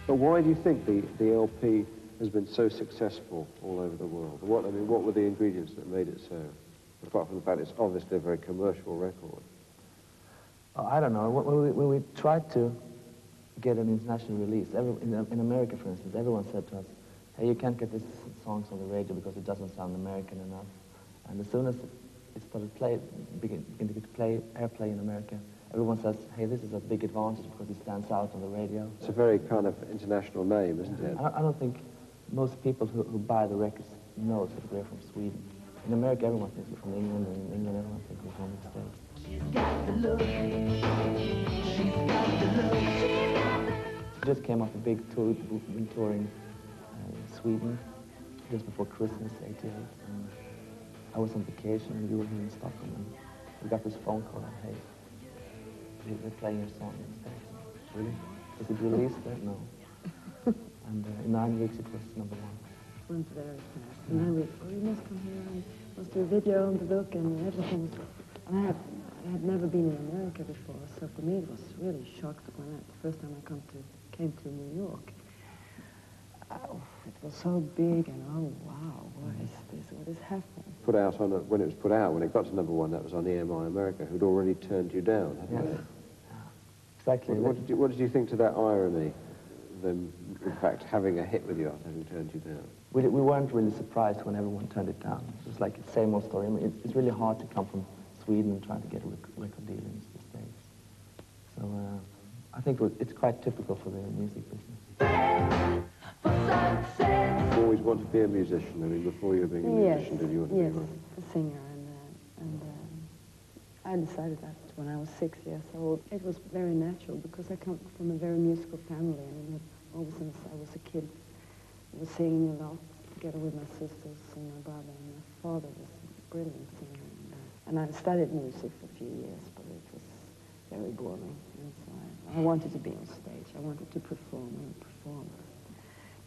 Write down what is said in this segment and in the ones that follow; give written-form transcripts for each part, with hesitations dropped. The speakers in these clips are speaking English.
But why do you think the LP has been so successful all over the world? What were the ingredients that made it so? Apart from the fact it's obviously a very commercial record. Oh, I don't know. When we tried to get an international release, in America, for instance, everyone said to us, hey, you can't get these songs on the radio because it doesn't sound American enough. And as soon as it started begin to play airplay in America, everyone says, hey, this is a big advantage because it stands out on the radio. It's a very kind of international name, isn't it? I don't think most people who buy the records know that we're from Sweden. In America, everyone thinks we're from England, and in England, everyone thinks we're from the States. She's got the look. She's got the look. She's got the look. Just came off a big tour, been touring in Sweden just before Christmas, '88. And I was on vacation, and we were here in Stockholm, and we got this phone call, and hey, they're playing your song in the States. Really? Is it released there? No. And in 9 weeks, it was #1. Went very fast. And then you must come here and must do a video and the look and everything. And I had never been in America before, so for me it was really shocked when the first time I came to New York. Oh, it was so big and oh wow, what is this? What is happening? Put out on when it was put out, when it got to #1, that was on EMI America, who'd already turned you down, hadn't they? Exactly. What did you think to that irony? Them, in fact, having a hit with you after having turned you down? We weren't really surprised when everyone turned it down. It was like the same old story. I mean, it's really hard to come from Sweden and try to get a record deal in the States. So I think it's quite typical for the music business. You always wanted to be a musician. I mean, before you were being a musician, did you want to be one? Yes, a singer. And I decided that when I was 6 years old. It was very natural because I come from a very musical family. I mean, ever since I was a kid, I was singing a lot together with my sisters and my brother. And my father was a brilliant singer. And I studied music for a few years, but it was very boring. And so I wanted to be on stage. I wanted to perform and perform.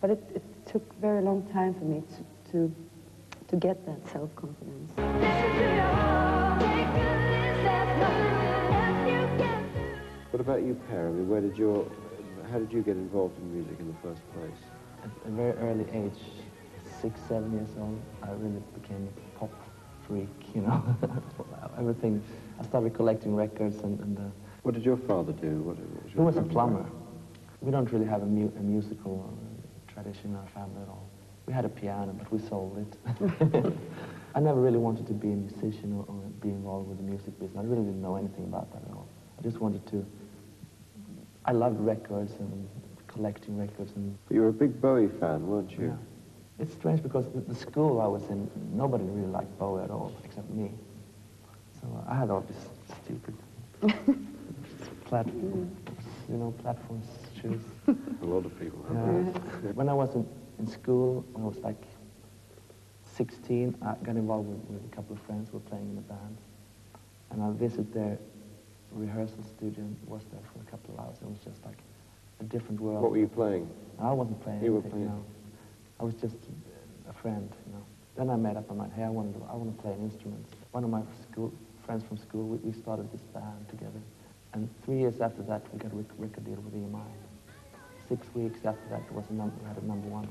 But it took a very long time for me to get that self-confidence. What about you, Per? I mean, how did you get involved in music in the first place? At a very early age, 6, 7 years old, I really became a pop freak, you know. Everything. I started collecting records and what did your father do? He was a plumber. We don't really have a musical tradition in our family at all. We had a piano, but we sold it. I never really wanted to be a musician or be involved with the music business. I really didn't know anything about that at all. I just wanted to... I loved records and collecting records. But you were a big Bowie fan, weren't you? Yeah. It's strange because the school I was in, nobody really liked Bowie at all, except me. So I had all these stupid platform shoes. A lot of people have. When I was in school, when I was like 16, I got involved with a couple of friends who were playing in a band. And I visited their rehearsal studio and was there for a couple of hours. It was just like a different world. What were you playing? I wasn't playing You anything, were playing? no. I was just a friend, you know. Then I made up my mind, hey, I want to play an instrument. One of my friends from school, we started this band together. And 3 years after that, we got a record deal with EMI. 6 weeks after that, we had a #1.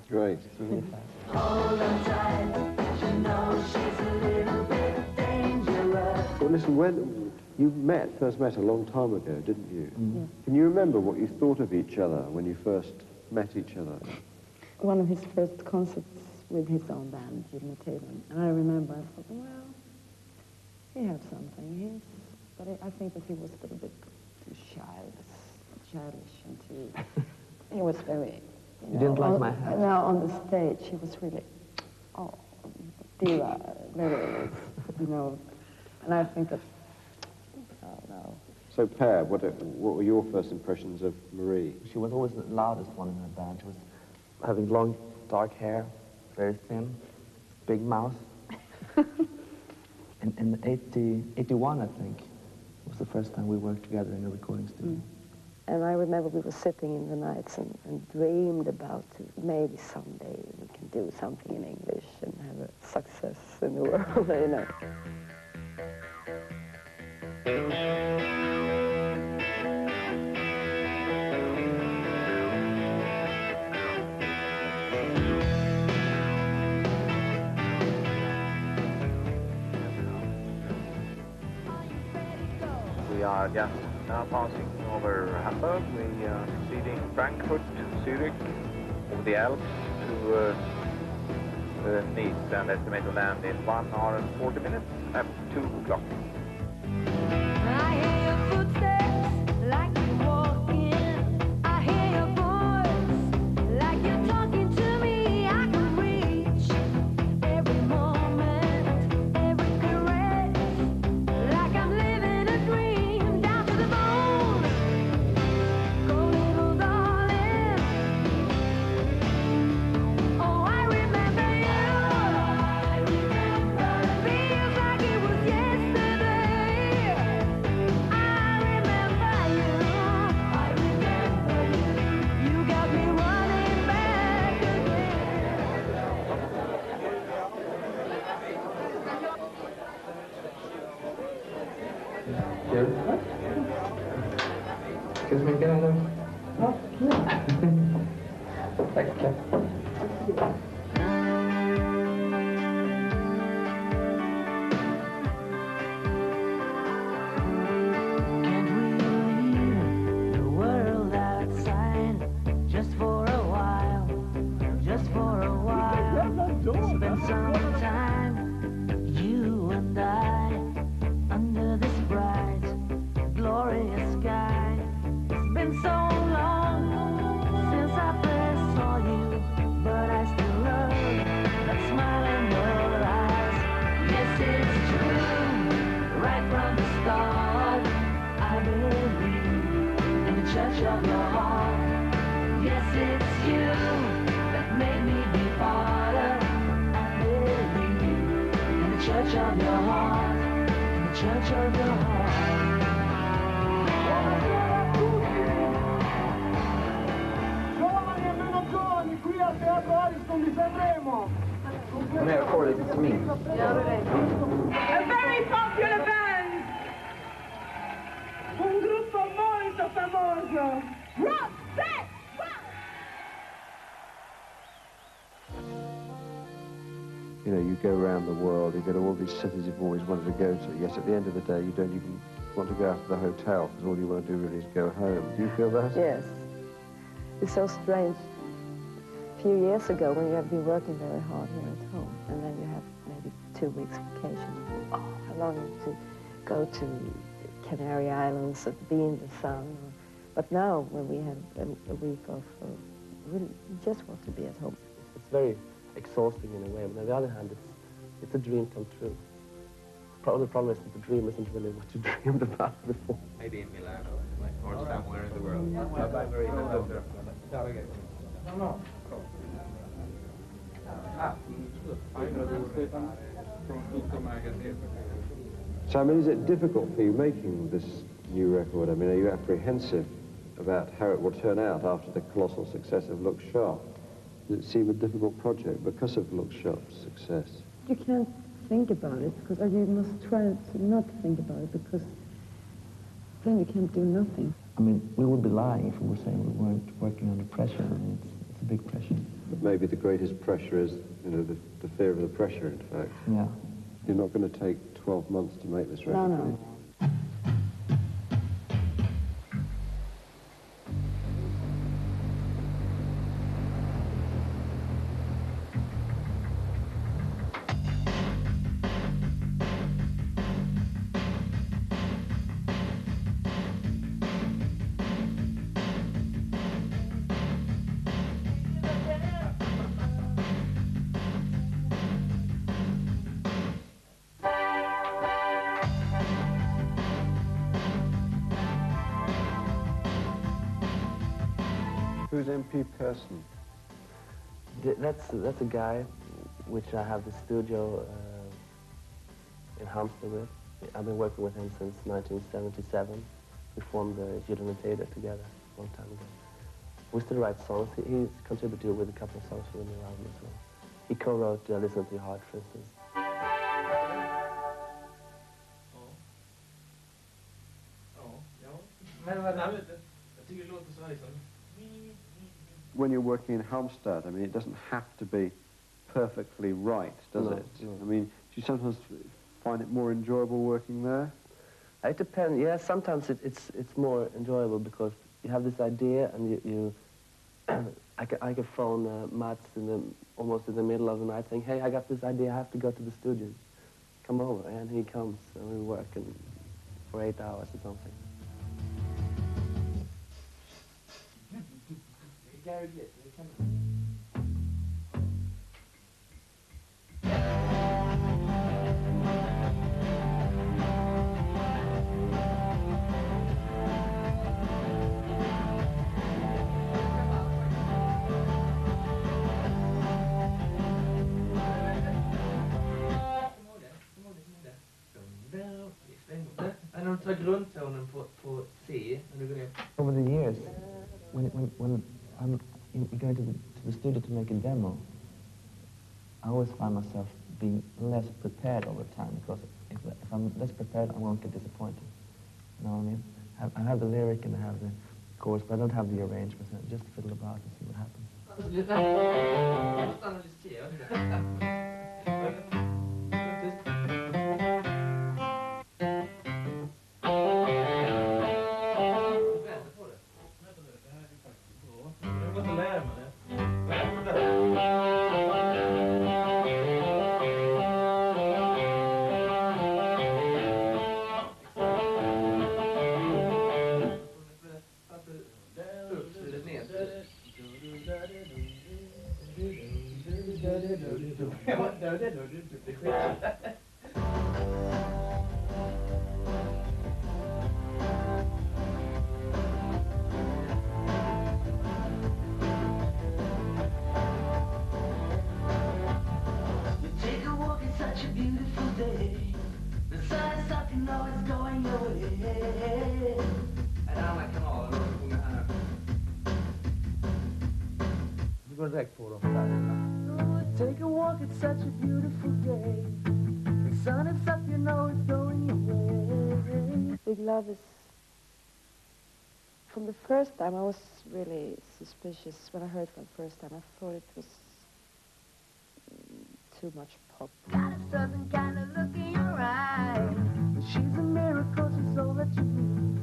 Great. It's really fast. Hold on tight, you know she's a little bit dangerous. Well, listen, when you first met a long time ago, didn't you? Mm-hmm. Yeah. Can you remember what you thought of each other when you first met each other? One of his first concerts with his own band, and I remember, I thought, well, he had something. But I think that he was a little bit too he was very... You didn't like my hat? No, on the stage, he was really, diva, very, and I think that, no. So, Per, what were your first impressions of Marie? She was always the loudest one in her band. She was having long, dark hair, very thin, big mouth. In 81, I think, was the first time we worked together in a recording studio. And I remember we were sitting in the nights and dreamed about maybe someday we can do something in English and have a success in the world, We are just now passing over Hamburg. We are proceeding Frankfurt, Zurich, over the Alps to Nice, and estimate to land in 1 hour and 40 minutes at 2 o'clock. I hear your footsteps like you're walking. I hear your voice like you're talking to me. I can reach every moment, every caress, like I'm living a dream down to the bone. Go little darling. Oh, I remember you. Feels like it was yesterday. I remember you. You got me running back again. Excuse me, can I know? Thank you. Can't we leave the world outside just for a while? Just for a while. Spend some time, you and I, under this bright, glorious sky. It's been so long since I first saw you, but I still love that smile in your eyes. Yes, it's true, right from the start. I believe in the touch of your heart. Yes, it's you that made me be part of. I believe in the touch of your heart, in the touch of your heart. Giovani e meno giovani, qui al Teatro Ariston di Sanremo. Non è according to me. A very popular band. Un gruppo molto famoso. Roxette! You go around the world, you go to all these cities you've always wanted to go to, yet at the end of the day you don't even want to go out to the hotel, because all you want to do really is go home. Do you feel that? Yes. It's so strange. A few years ago, when you have been working very hard here at home, and then you have maybe 2 weeks vacation, oh, I long to go to Canary Islands and be in the sun. But now, when we have a week off, we just want to be at home. It's very exhausting in a way, but on the other hand, it's a dream come true. The problem is that the dream isn't really what you dreamed about before. Maybe in Milano, or somewhere in the world. So, I mean, is it difficult for you making this new record? I mean, are you apprehensive about how it will turn out after the colossal success of Look Sharp? Does it seem a difficult project because of Look Sharp's success? You can't think about it, because you must try to not think about it, because then you can't do nothing. I mean, we would be lying if we were saying we weren't working under pressure. I mean, it's a big pressure. But maybe the greatest pressure is, the fear of the pressure, in fact. Yeah. You're not going to take 12 months to make this record. No. Who's MP Person? That's a guy which I have the studio in Halmstad with. I've been working with him since 1977. We formed the Joyride together a long time ago. We still write songs. He's contributed with a couple of songs for the new album as well. He co-wrote Listen to Your Heart, for instance. When you're working in Halmstad, I mean, it doesn't have to be perfectly right, does it? No. I mean, do you sometimes find it more enjoyable working there? It depends. Yeah, sometimes it's more enjoyable because you have this idea and I can phone Mats almost in the middle of the night saying, hey, I got this idea, I have to go to the studio. Come over. And he comes and we work for 8 hours or something. Over the years, when I'm going to the studio to make a demo, I always find myself being less prepared over time, because if I'm less prepared, I won't get disappointed. You know what I mean? I have the lyric and I have the chorus, but I don't have the arrangements. Just fiddle about and see what happens. Take a walk, it's such a beautiful day. The sun is up, you know it's going away. Big Love is... From the first time, I was really suspicious. When I heard it for the first time, I thought it was too much pop. Got a certain kind of look in your eye. She's a miracle, she's all that you need.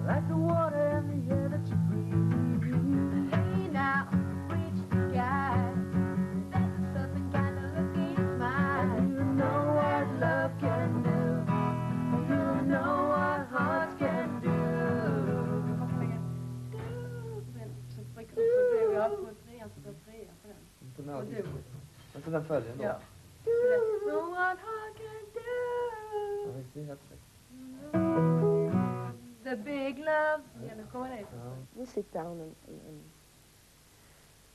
Like the water and the air that you breathe. Hey now, reach the sky. That's a certain kind of look in your smile. And you know what love can do. And you know what hearts can do. Alltså den följer ändå. Ja. So what heart can do. Ja, det är helt rätt. The big love. Ja, nu kommer det. We sit down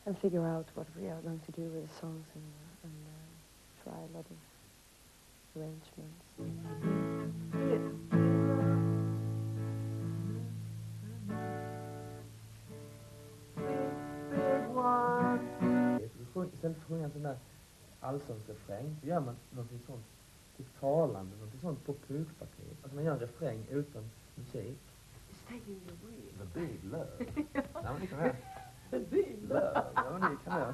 and figure out what we are going to do with the songs and try a lot of arrangements. Istället för att sjunga en sån där allsångsrefräng så gör man någonting sånt typ talande, någonting sånt på pukpaket. Alltså man gör en refräng utan musik. It's taking the wheel. The big love. Nej men det kan jag. The big love. Ja men det kan jag.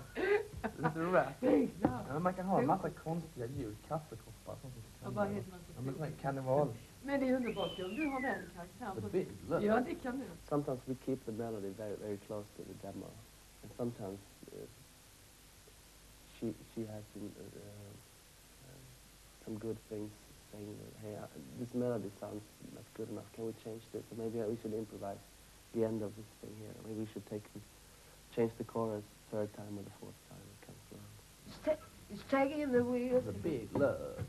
Lite rap. Big love. Ja, men man kan ha en massa konstiga ljud, kaffekoppar och sånt. Och bara helt massa. Ja men sån här karneval. Men det är underbart om du har den karaktären. The big love. Ja det kan du. Sometimes we keep the melody very, very close to the demo. And sometimes she has some good things saying, hey, this melody sounds not good enough. Can we change this? Or maybe we should improvise the end of this thing here. Maybe we should change the chorus third time or the fourth time it comes around. It's taking the wheel. The big love.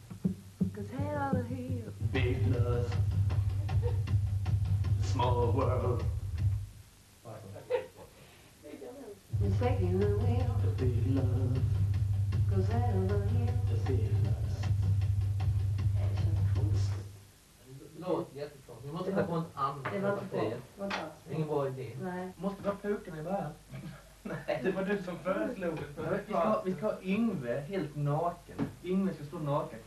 Cause head on the heel. Big love. Small world. You're taking the wheel. The big love. Goes over here. The big lust. Låt jättebra. Vi måste ta på en annan. Det var inte bra. Det var inte alls bra. Ingen bra idé. Nej. Måste vara puken i början. Nej, det var du som föreslog det. Vi ska ha Yngve helt naken. Yngve ska stå naken.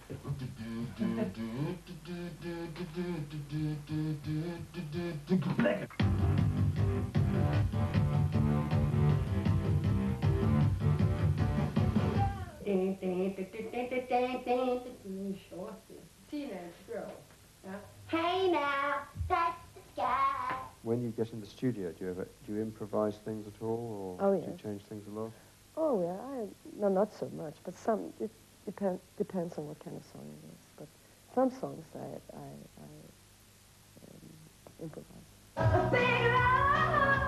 Teenage girl. Yeah. Hey now, touch the sky. When you get in the studio, do you improvise things at all, or Oh, do you yes. change things a lot? Oh yeah, no, not so much, but some. It depends on what kind of song it is. But some songs I improvise. A big love.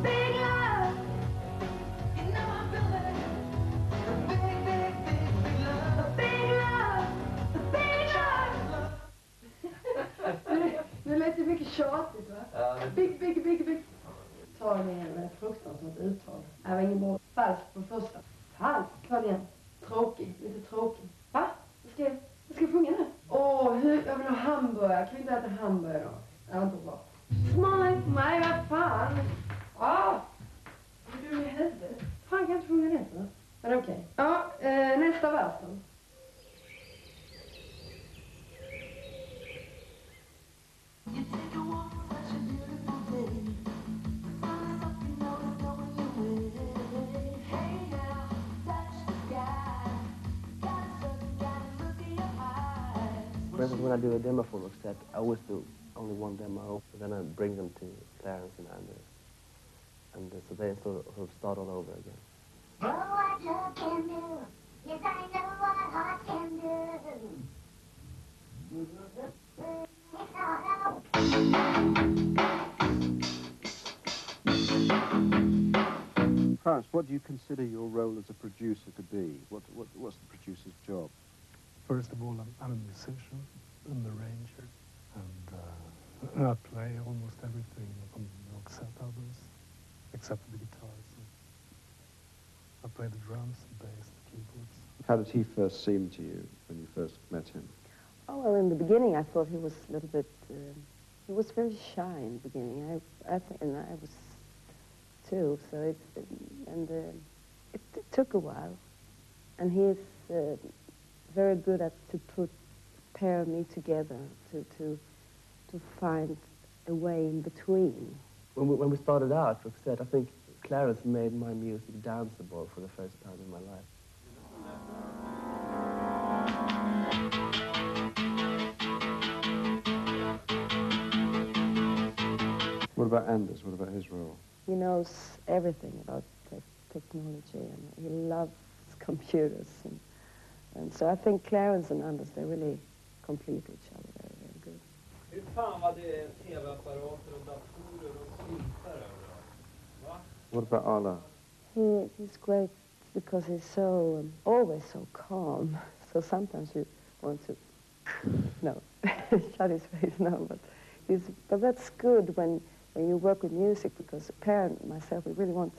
Big love. You know I feel it. A big, big, big, big love. A big love. A big love. Nu lät det mycket tjatigt, va? Ja, Big. Ta det igen med ett fruktansvärt uttal. Det var ingen bra. Falskt på första. Falskt, ta det igen. Tråkig, lite tråkig. Va? Jag ska sjunga nu. Jag vill ha hamburgare. Kan vi inte äta hamburgare då? Det var inte bra. Smile, nej vad fan. Är du i huvudet? Fan, kan jag inte sjunga det så? Men okej. Ja, nästa vers då. You take a walk, such a beautiful day. Find something you know is going your way. Hey now, touch the sky. Got a look in your eyes. For instance, when I do a demo for Roxette, I always do only one demo, and then I bring them to Clarence and Anders. And so they sort of start all over again. Oh, what love can do. Yes, I know what heart can do. Clarence, what do you consider your role as a producer to be? What's the producer's job? First of all, I'm a musician, I'm an arranger, and I play almost everything on the Roxette albums, except for the guitars. I play the drums, the bass, the keyboards. How did he first seem to you when you first met him? Oh, well, in the beginning, I thought he was a little bit, he was very shy in the beginning. And I was too, so it took a while. And he's very good at to pair me together, to find a way in between. When we started out, Roxette, I think Clarence made my music danceable for the first time in my life. What about Anders? What about his role? He knows everything about technology, and he loves computers. And so I think Clarence and Anders, they really complete each other very, very good. Hur fan var det tv-apparater och datorer och syntar överallt? Va? What about Ala? He's great because he's so, always so calm. So sometimes you want to, no, shut his face now, but that's good when you work with music, because a parent, myself, we really want,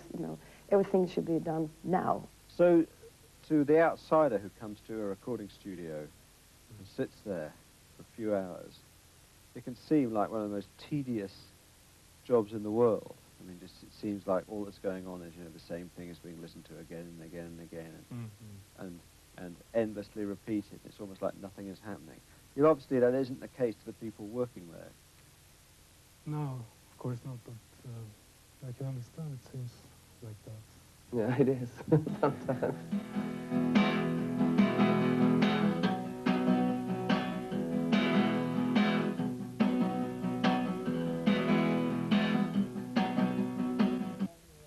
everything should be done now. So, to the outsider who comes to a recording studio and sits there for a few hours, it can seem like one of the most tedious jobs in the world. I mean, just it seems like all that's going on is, the same thing is being listened to again and again and again, and endlessly repeated. It's almost like nothing is happening. Obviously, that isn't the case to the people working there. No, of course not, but I can understand it seems like that. Yeah, it is, sometimes.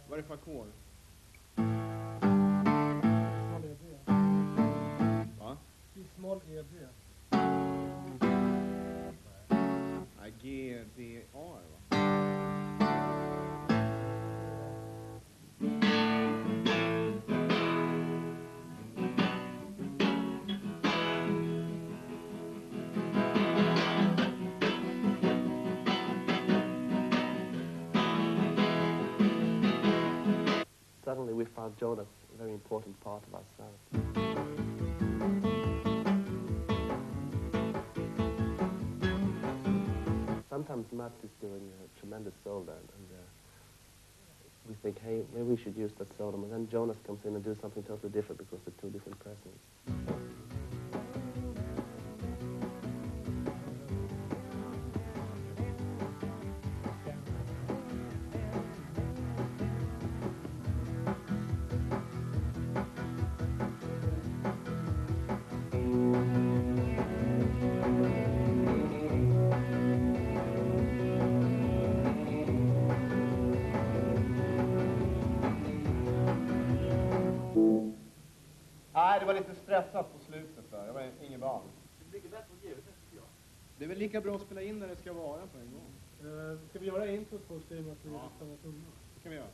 Vad är det för ackord? Smal EB. Va? Smal EB. G, D, A, va? suddenly we found Jonas a very important part of ourselves. Sometimes Matt is doing a tremendous solo, and we think, hey, maybe we should use that solo, and then Jonas comes in and does something totally different because they're two different presents. Nej, det var lite stressat på slutet där. Jag var ingen van. Det ligger bättre på ljudet, tycker jag. Det är väl lika bra att spela in när det ska vara på en gång. Ska vi göra introt på streamen att vi gör samma tunga? Det kan vi göra.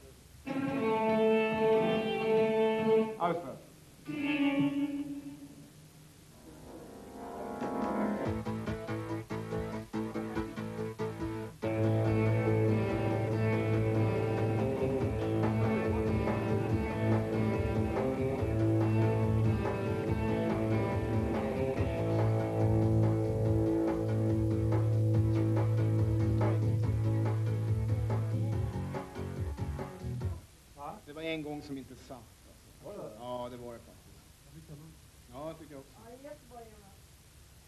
Ja, just det. Det var en gång som inte satt. Alltså. Ja, det var det faktiskt. Ja, jag tycker jag också.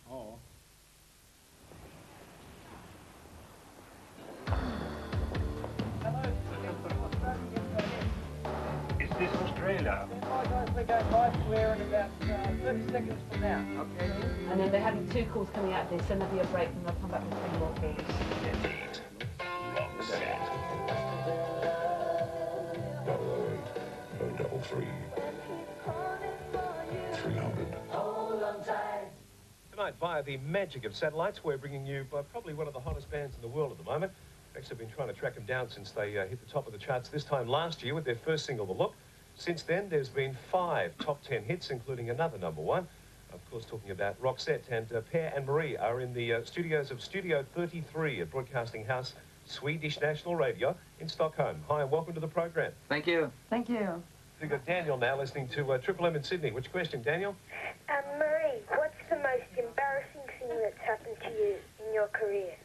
Ja. Is this Australia? We're going live to air in about 30 seconds from now. Okay. And then they're having 2 calls coming out of this, then there'll be a break, and they'll come back with 3 more calls. Indeed. Roxette. 033 300. Tonight, via the magic of satellites, we're bringing you probably one of the hottest bands in the world at the moment. Actually, I've been trying to track them down since they hit the top of the charts this time last year with their first single, The Look. Since then, there's been 5 top 10 hits, including another #1. Of course, talking about Roxette, and Per and Marie are in the studios of Studio 33 at Broadcasting House, Swedish National Radio in Stockholm. Hi, and welcome to the program. Thank you. Thank you. We've got Daniel now listening to Triple M in Sydney. Which question, Daniel? Marie, what's the most embarrassing thing that's happened to you in your career?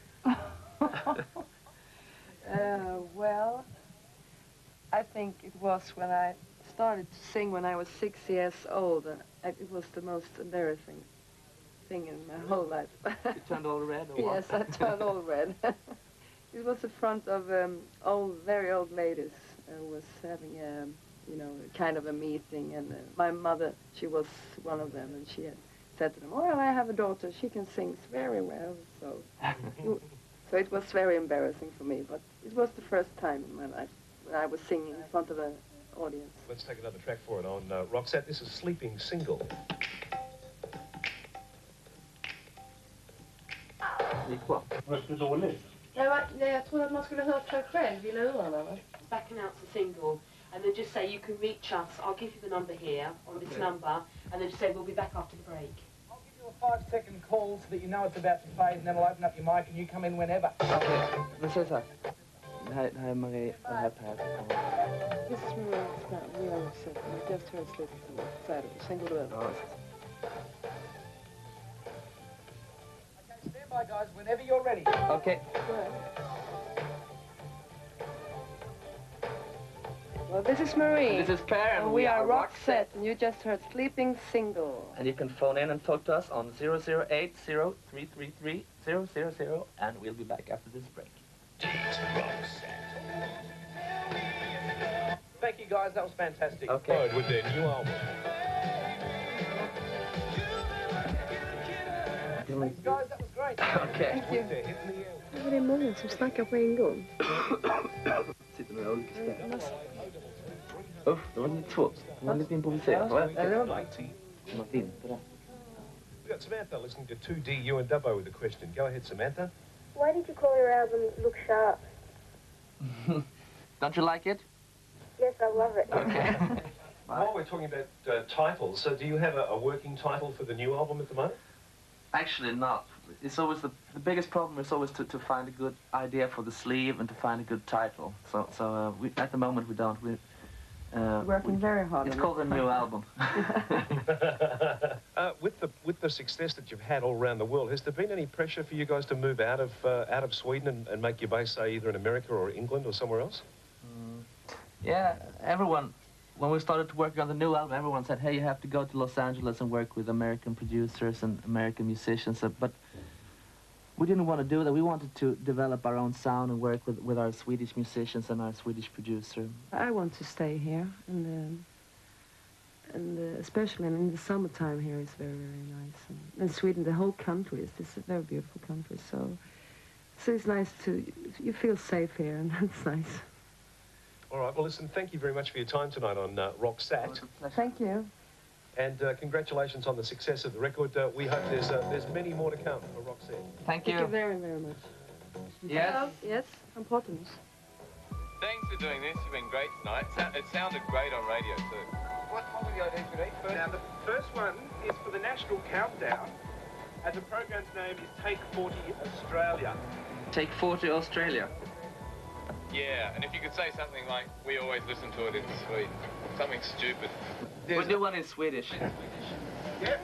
Well, I think it was when I started to sing when I was 6 years old. It was the most embarrassing thing in my whole life. You turned all red or what? Yes, I turned all red. It was in front of very old ladies who was having a, kind of a meeting, and my mother, she was one of them, and she had said to them, well, I have a daughter, she can sing very well, so it was very embarrassing for me, but it was the first time in my life when I was singing in front of an audience. Let's take another track for it on Roxette. This is Sleeping Single. Hördes det dåligt? Jag tror att man skulle hört sig själv i lurarna, va? Back announce the single, and then just say you can reach us. I'll give you the number here on this number, and then just say we'll be back after the break. I'll give you a 5-second call so that you know it's about to fade, and then I'll open up your mic and you come in whenever. Okay, vi ses här. Det här är Marie, det här är Per. This is Marie, we are Roxette, and we just heard Sleeping Single to Ja, Okay, stand by, guys, whenever you're ready. Okay. Well, this is Marie. This is Per, and we are Roxette, and you just heard Sleeping Single. And you can phone in and talk to us on 0080333 and we'll be back after this break. Thank you, guys. That was fantastic. Okay. With their new album. Thanks, guys, that was great. Okay. Thank you. Det är många som snackar på en gång. Sitter några olika städer. Uff, det var lite svårt. Det var lite improviserat, va? Ja, det var bra. Det var vinter där. We've got Samantha listening to 2D, you and Dubbo with a question. Go ahead, Samantha. Why did you call your album Look Sharp? Don't you like it? Yes, I love it. Okay. While we're talking about titles, so do you have a working title for the new album at the moment? Actually not. It's always the biggest problem is always to find a good idea for the sleeve and to find a good title. So we, at the moment we don't. Working very hard. It's called a new album. With the success that you've had all around the world, has there been any pressure for you guys to move out of Sweden and make your base, say, either in America or England or somewhere else? Yeah, everyone, when we started working on the new album, everyone said, hey, you have to go to Los Angeles and work with American producers and American musicians. But we didn't want to do that. We wanted to develop our own sound and work with our Swedish musicians and our Swedish producer. I want to stay here, and especially in the summertime here is very, very nice. And Sweden, the whole country is a very beautiful country. So it's nice you feel safe here, and that's nice. All right, well, listen, thank you very much for your time tonight on Roxette. Thank you. And congratulations on the success of the record. We hope there's many more to come for Roxette. Thank you. Thank you very, very much. Yes? Hello. Yes, I'm Portuguese. Thanks for doing this. You've been great tonight. It sounded great on radio too. What were the ideas you need? Now, the first one is for the National Countdown, and the program's name is Take 40 Australia. Take 40 Australia. Yeah, and if you could say something like, we always listen to it in Sweden. Something stupid. We'll do one in Swedish. Yep.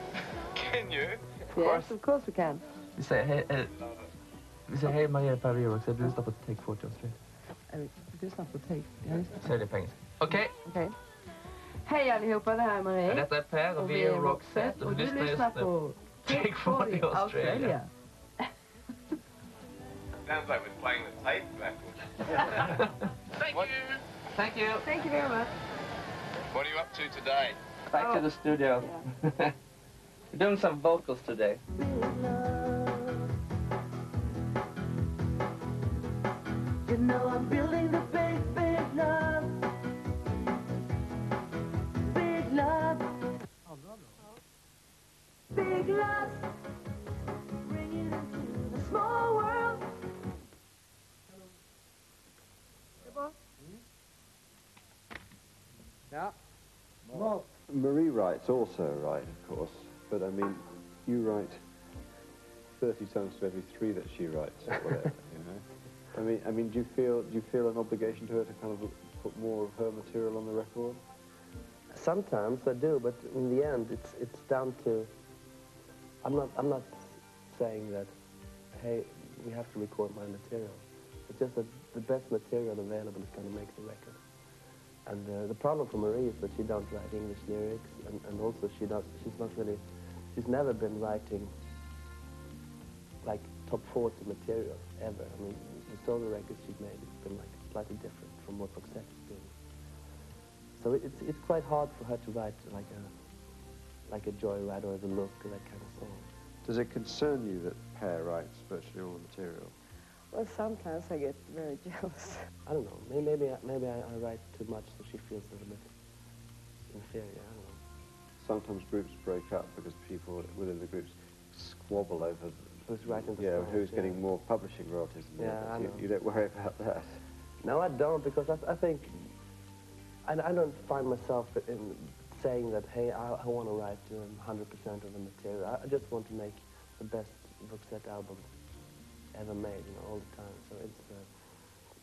Can you? Yes, of course we can. Vi säger hej Maria Paris Roxette, du lyssnar på Take 40 Australia. Du lyssnar på Take. Säg det på engelska. Okej. Okej. Hej allihopa, det här är Marie. Detta är Per och vi är Roxette och du lyssnar på Take 40 Australia. Sounds like we're playing the tape backwards. Thank you. Thank you. Thank you very much. What are you up to today? Back to the studio. Yeah. We're doing some vocals today. You know I'm building the big, big love. Big love. Big love. Bring it into the small world. Yeah. Well, Marie writes also, right, of course, but I mean, you write 30 songs to every 3 that she writes, or whatever, you know? I mean, do you feel an obligation to her to kind of put more of her material on the record? Sometimes I do, but in the end, it's down to. I'm not saying that, hey, we have to record my material. It's just that the best material available is going to make the record. And the problem for Marie is that she don't write English lyrics, and also she's never been writing like top 40 material ever. I mean, the solo records she's made, it's been like slightly different from what Roxette is doing. So it's quite hard for her to write like a Joyride or The Look or that kind of song. Does it concern you that Per writes virtually all the material? Well, sometimes I get very jealous. I don't know. Maybe I write too much, so she feels a little bit inferior. I don't know. Sometimes groups break up because people within the groups squabble over who's writing the songs, who's getting more publishing royalties. Yeah, I know. You don't worry about that. No, I don't, because I think I don't find myself in saying that, hey, I want to write 100% of the material. I just want to make the best Roxette album ever made, you know, all the time. So it's.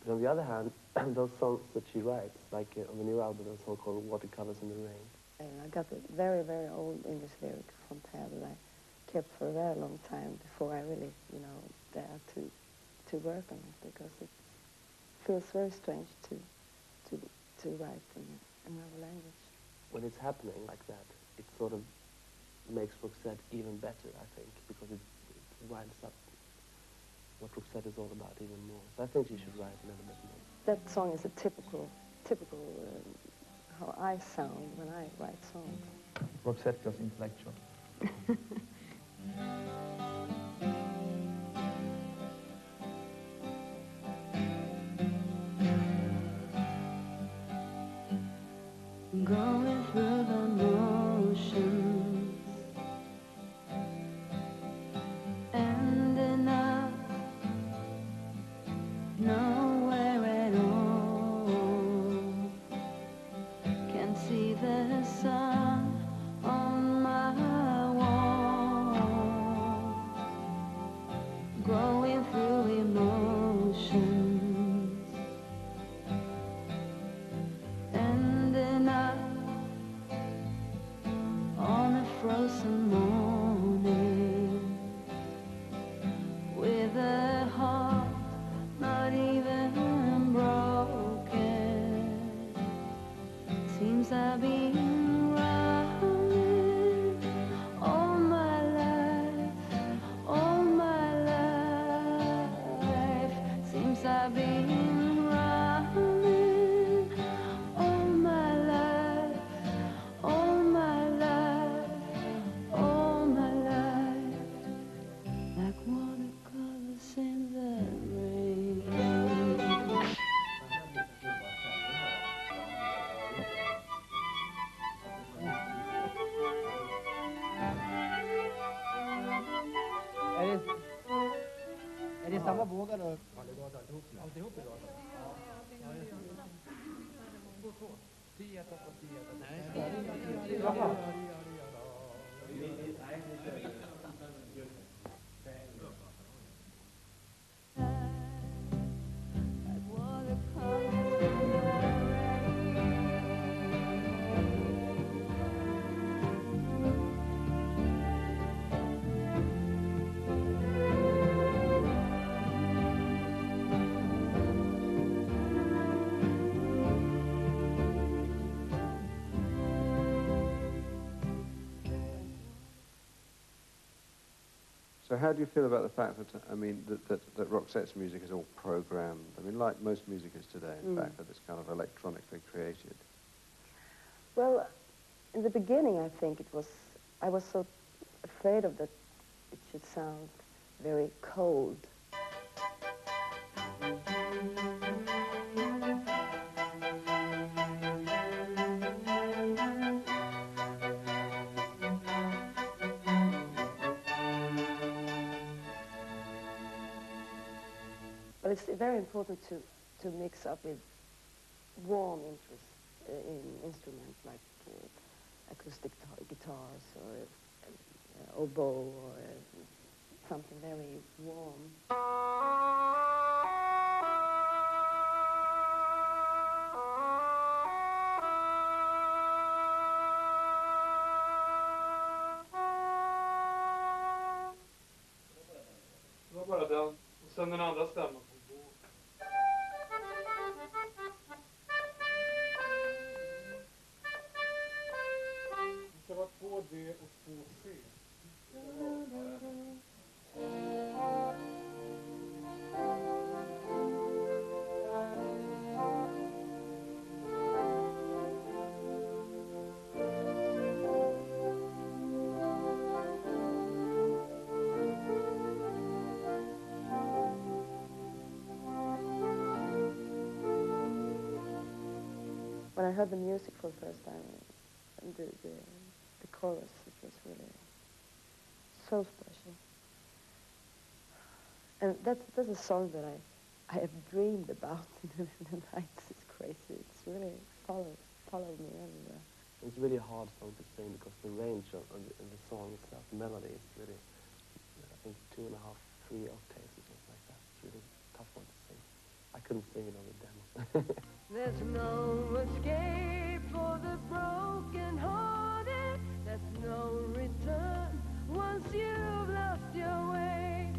But on the other hand, those songs that she writes, like on the new album, there's a song called Watercolors in the Rain. And I got a very, very old English lyric from Per that I kept for a very long time before I really, you know, dared to work on it, because it feels very strange to write in another language. When it's happening like that, it sort of makes Roxette even better, I think, because it winds up what Roxette is all about even more. So I think she should write a little bit more. That song is a typical how I sound when I write songs. Roxette goes intellectual. Going through the motions, ending up nowhere at all. Can see the sun on my wall. Going through emotions, ending Är det samma bågar då? Alltihop idag? Två. 10 1 8 10 1 8. Nej. Jaha. So how do you feel about the fact that, I mean, that Roxette's music is all programmed? I mean, like most music is today, in fact, that it's kind of electronically created. Well, in the beginning, I think I was so afraid of that it should sound very cold. But it's very important to mix up with warm interest in instruments like acoustic guitars or oboe or something very warm. Det var bara den. Och sen den andra stämman. Det ska vara 2D och 2C. When I heard the music for the first time, the chorus, it was really so special. And that's a song that I have dreamed about in the nights. It's crazy. It's really followed me everywhere. It's a really hard song to sing because the range of the song itself, the melody is really, I think 2.5, 3 octaves or something like that. It's really a tough one to sing. I couldn't sing it on the demo. There's no escape for the broken-hearted. There's no return once you've lost your way.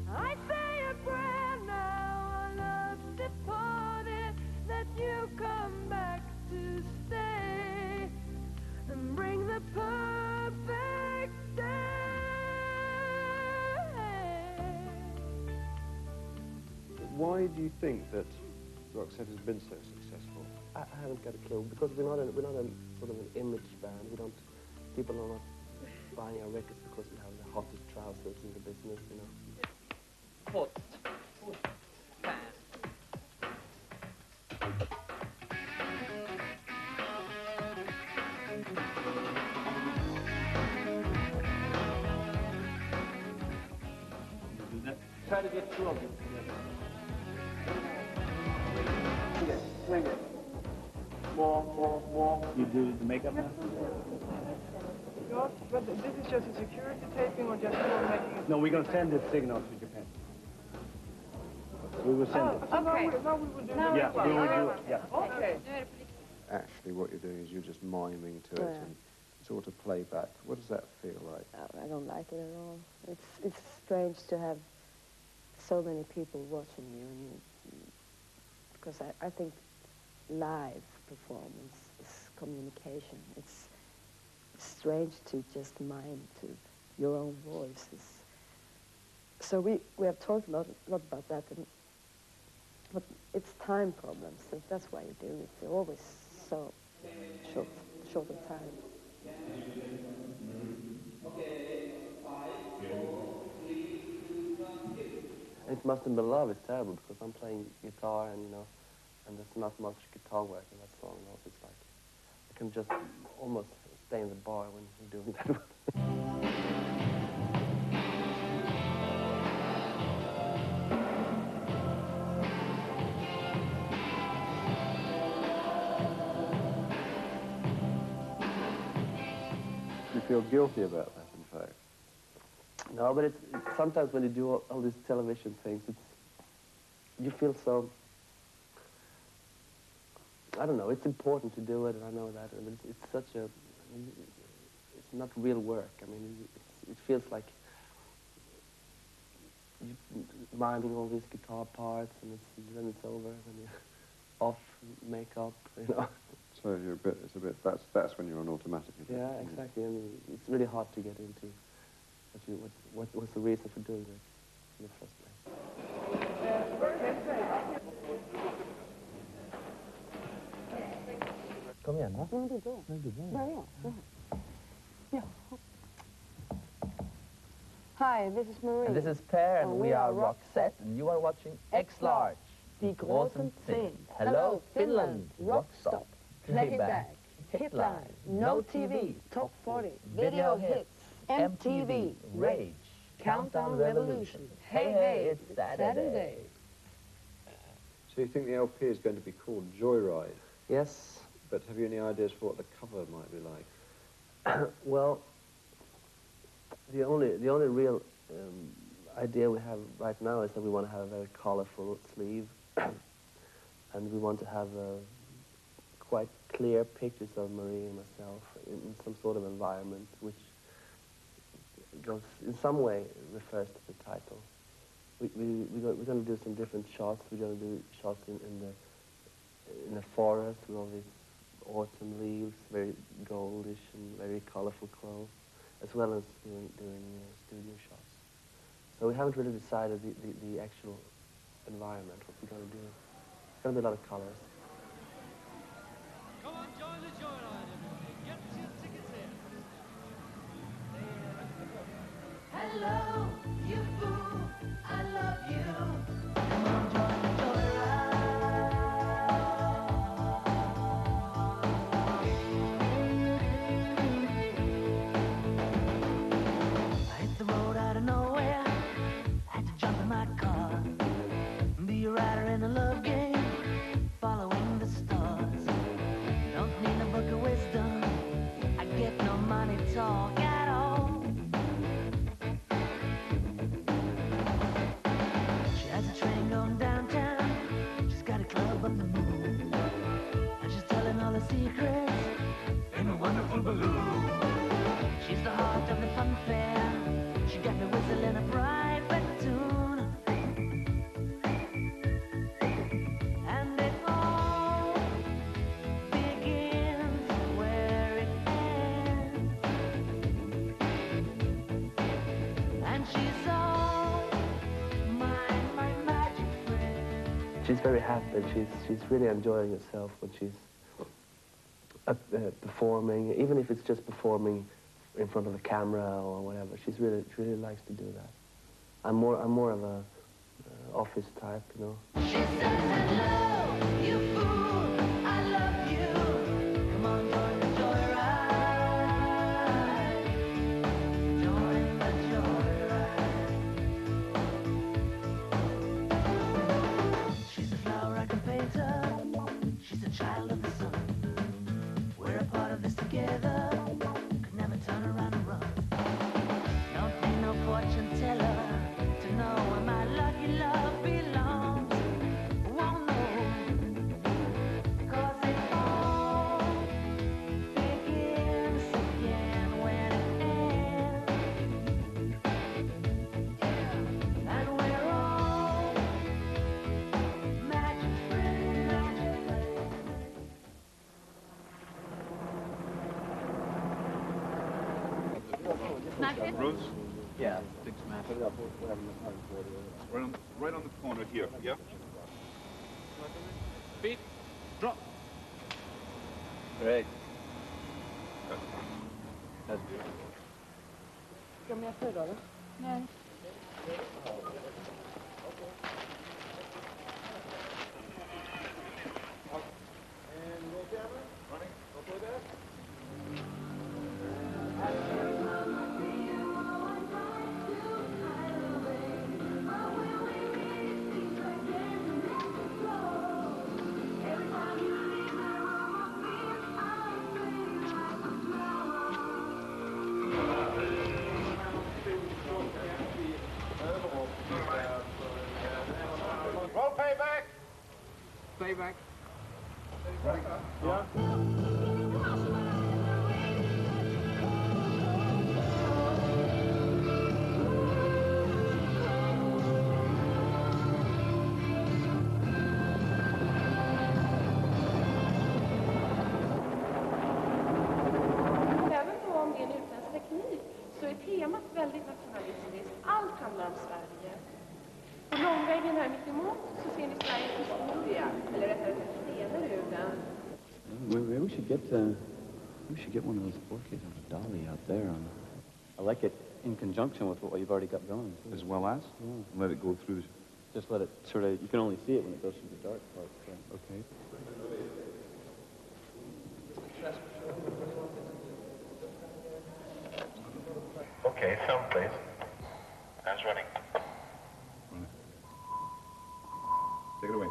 I say a prayer now, our love's departed, that you come back to stay and bring the perfect day. Why do you think that Roxette has been so successful? I haven't got a clue because we're not a sort of an image band. People are not buying our records because we have the hottest trousers in the business, you know. Hot. Try to get two of them together. Okay, swing it. More. You do the makeup now? Yeah, but this is just a security taping or just making it? No, we're going to send this signal to Japan. We will send it. Okay. Now we will do Yeah, we will do it. Yeah. Okay. Actually, what you're doing is you're just miming to it and sort of playback. What does that feel like? I don't like it at all. It's strange to have so many people watching you, because I think live performance is communication. It's strange to just mime to your own voices. So we have talked a lot about that, but it's time problems. That's why you do it. You're always so short of time. It Must Have Been Love is terrible because I'm playing guitar and there's not much guitar work in that song. Also, it's like I can just almost stay in the bar when you're doing that one. feel guilty about that, in fact? No, but it's sometimes when you do all these television things, you feel so, I don't know, it's important to do it, and I know that, but it's such a, it's not real work. I mean, it feels like you minding all these guitar parts, and then it's over, and then you're off makeup, you know. So you're that's when you're on automatic. Yeah, exactly. I mean, it's really hard to get into what's the reason for doing this in the first place. Kom igen då. Nej, du börjar. Börja. Ja. Hi, this is Marie. And this is Per, and we are Roxette, and you are watching X-Large, Die großen 10. Hello, Finland, rock stop, playback, hitline, no TV, top 40, video hits, MTV, rage, countdown revolution. Hey, hey, it's Saturday. So you think the LP is going to be called Joyride? Yes. But have you any ideas for what the cover might be like? Well, the only real idea we have right now is that we want to have a very colorful sleeve, and we want to have quite clear pictures of Marie and myself in some sort of environment, which goes in some way refers to the title. We're going to do some different shots. We're going to do shots in the forest with all these autumn leaves, very goldish and very colorful clothes, as well as doing studio shots. So we haven't really decided the actual environment, what we're going to do. It's going to be a lot of colors. Come on, join the Joyride, everybody. Get your tickets here. Hello, you fool. I love you. Come on, join the She's the heart of the fun fair. She got me whistling a private tune. And it all begins where it ends. And she's all my magic friend. She's very happy. She's really enjoying herself when she's performing, even if it's just performing in front of a camera or whatever. She really likes to do that. I'm more of a office type, you know. She says, hello, you fool, I love you. Come on, join the Joyride. Join the Joyride. She's a flower I can paint her. She's a child of the sun. We're a part of this together. Could never turn around and run. Don't need no fortune teller to know where my lucky love belongs. Won't know, 'cause it all begins again when it ends. And we're all magic friends. Bruce? Yeah. Big smash. Right on the corner here, yeah? Beat, drop. Great. That's beautiful. Ska jag med för då? Nej. playback. Yeah. Även om det är en utländsk teknik så är temat väldigt nationalistiskt. Allt handlar om Sverige. På långvägen här mitt emot så ser ni Sveriges historia, eller rättare sagt delar ur den. Maybe we should get one of those orchids or a dolly out there. I like it in conjunction with what you've already got going. Too. As well as? Yeah. Let it go through. Just let it sort of, you can only see it when it goes through the dark part. So. Okay. Okay, film please. Hands running. Take it away.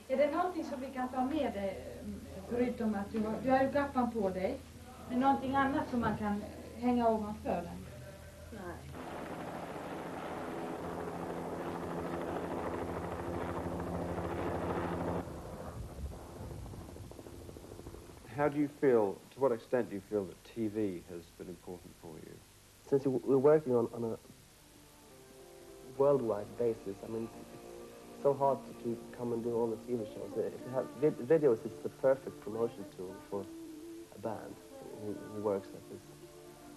Är det någonting som vi kan ta med dig, förutom att du har ju kappan på dig, men någonting annat som man kan hänga ovanför den? Nej. How do you feel, to what extent do you feel that TV has been important for you? Since we're working on a worldwide basis, I mean, it's so hard to come and do all the TV shows. If you have videos, it's the perfect promotion tool for a band who works at this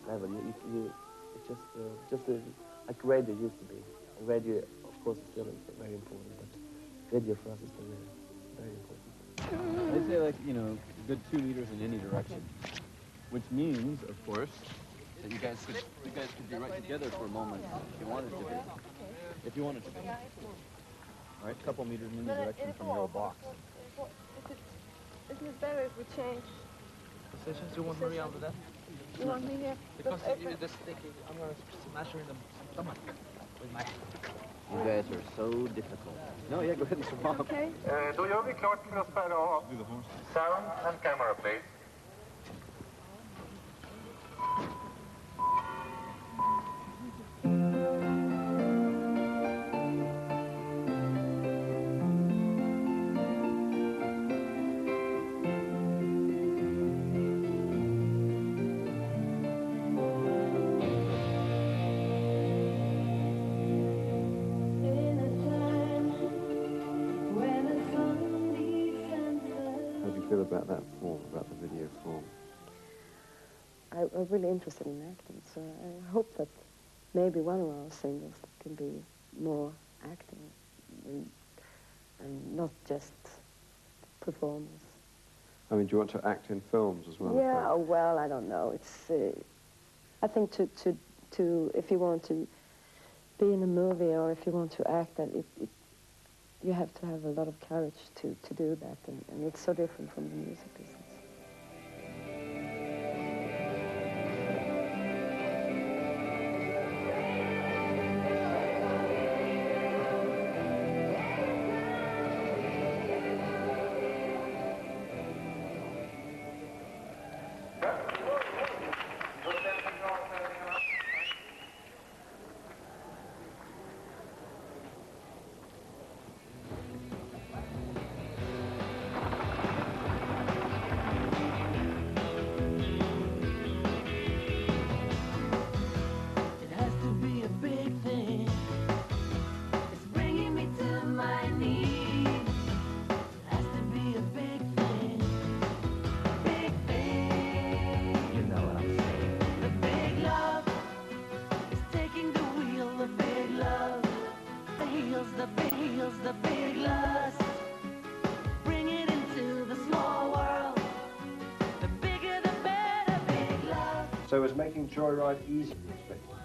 level. It's just like radio used to be. And radio, of course, is still very important, but video for us has been very important. They say, like, you know, a good 2 meters in any direction, which means, of course, that you guys could be right together for a moment if you wanted to be. If you wanted to be. All right, a couple meters in any direction from your box. Isn't it better if we change Positions, you want Maria under that? You want me here? Because you just think I'm going to smash her in the stomach with my... You guys are so difficult. No, yeah, go ahead and swap. Okay. Då gör vi klart för att spärra av. Sound and camera please. About that form, about the video form? I'm really interested in acting, so I hope that maybe one of our singles can be more acting and not just performers. I mean, do you want to act in films as well? Yeah, well, I don't know. It's I think to if you want to be in a movie or if you want to act, that you have to have a lot of courage to do that, and it's so different from the music business. So was making Joyride easy, you expected?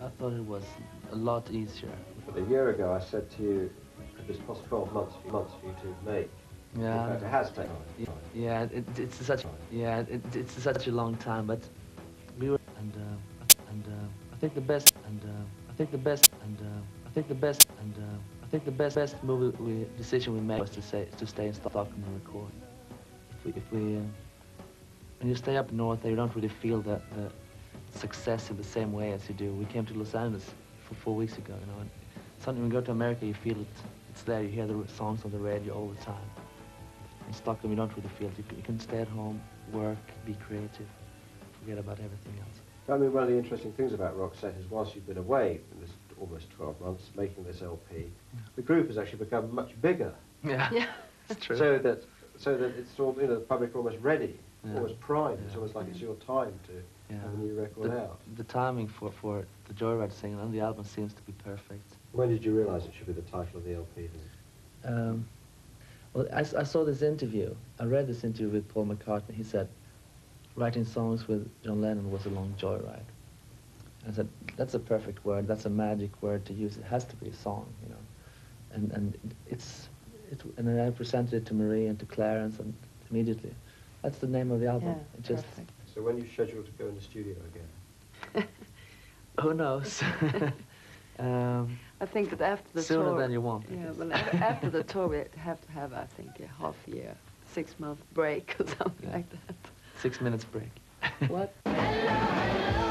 I thought it was a lot easier. But a year ago I said to you, could this cost 12 months for you to make? Yeah. In fact, it has taken time. Yeah, it's such a long time, but we were I think the best decision we made was to stay in Stockholm and record. When you stay up north there, you don't really feel the success in the same way as you do. We came to Los Angeles for 4 weeks ago, you know, and suddenly when you go to America, you feel it's there. You hear the songs on the radio all the time. In Stockholm, you don't really feel it. You can stay at home, work, be creative, forget about everything else. I mean, one of the interesting things about Roxette is whilst you've been away in this almost 12 months making this LP, the group has actually become much bigger. Yeah, yeah, that's true. So that it's all, you know, the public are almost ready, almost primed. It's almost like it's your time to have a new record out. The timing for the Joyride single and the album seems to be perfect. When did you realise it should be the title of the LP then? Well, I saw this interview. I read this interview with Paul McCartney. He said, writing songs with John Lennon was a long joyride. And I said, that's a perfect word. That's a magic word to use. It has to be a song, you know. And and then I presented it to Marie and to Clarence, and immediately, that's the name of the album. Yeah, it just. perfect. So when you scheduled to go in the studio again? Who knows? I think that after the sooner tour... than you want. Yeah, well, after the tour, we have to have, I think, a half-year, 6-month break or something like that. 6 minutes break. What? Hello, hello.